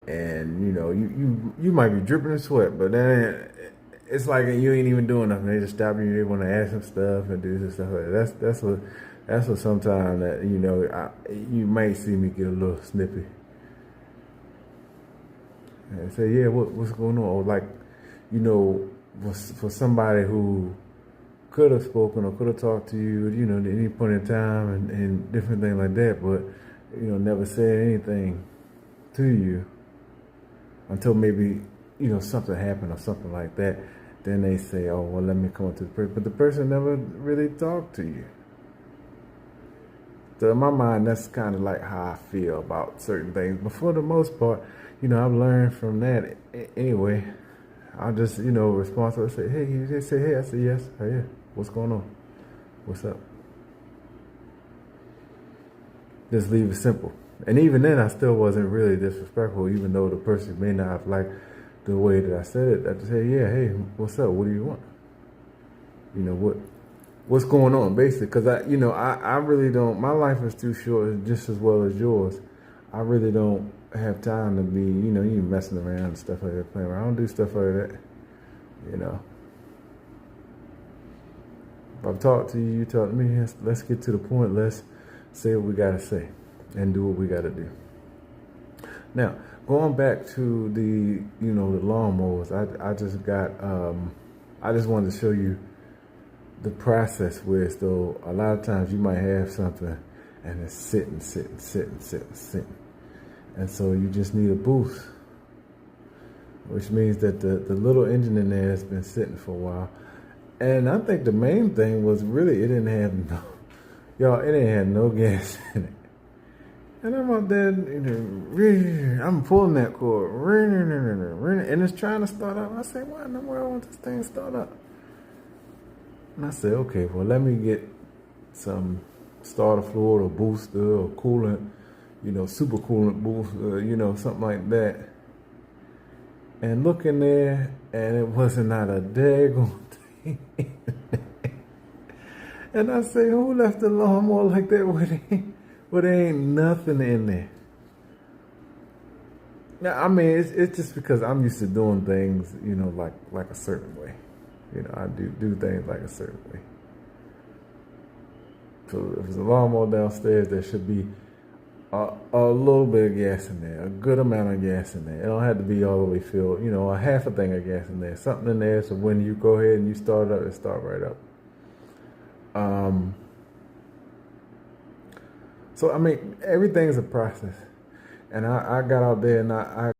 and you might be dripping in sweat, but then it's like you ain't even doing nothing. They just stop you. They want to ask some stuff and do some stuff. That's what sometimes that you might see me get a little snippy and say, yeah, what's going on? Or like, you know, for somebody who could have spoken or could have talked to you, at any point in time and different things like that, but never said anything to you until maybe something happened or something like that. Then they say, "Oh, well, let me come up to the person," but the person never really talked to you. So in my mind, that's kind of like how I feel about certain things. But for the most part, I've learned from that. Anyway, I'll just respond to it. Say, "Hey," they say, "Hey," I say, "Yes, oh, yeah. What's going on? What's up?" Just leave it simple. And even then, I still wasn't really disrespectful, even though the person may not have liked the way that I said it. I just say, "Yeah, hey, what's up? What do you want? What's going on?" Basically, because I really don't. My life is too short, just as well as yours. I really don't have time to be, you messing around and stuff like that, playing around. I don't do stuff like that. You know, if I've talked to you, you talk to me. Let's get to the point. Let's say what we gotta say, and do what we gotta do. Now, going back to the lawnmowers, I just got I just wanted to show you the process where it's though a lot of times you might have something and it's sitting. And so you just need a boost, which means that the little engine in there has been sitting for a while. And I think the main thing was really it didn't have no, y'all, it didn't have no gas in it. And I'm out there, I'm pulling that cord, and it's trying to start up. I say, why in the world won't this thing start up? And I said, okay, well, let me get some starter fluid or booster or coolant, super coolant booster, something like that. And look in there, and it wasn't not a daggone thing. And I say, who left the lawnmower like that where there ain't nothing in there? Now, I mean, it's just because I'm used to doing things, like a certain way. I do things like a certain way. So if there's a lawnmower downstairs, there should be a little bit of gas in there, a good amount of gas in there. It don't have to be all the way filled, a half a thing of gas in there, something in there. So when you go ahead and you start it up, it start right up. So I mean, everything's a process, and I got out there and I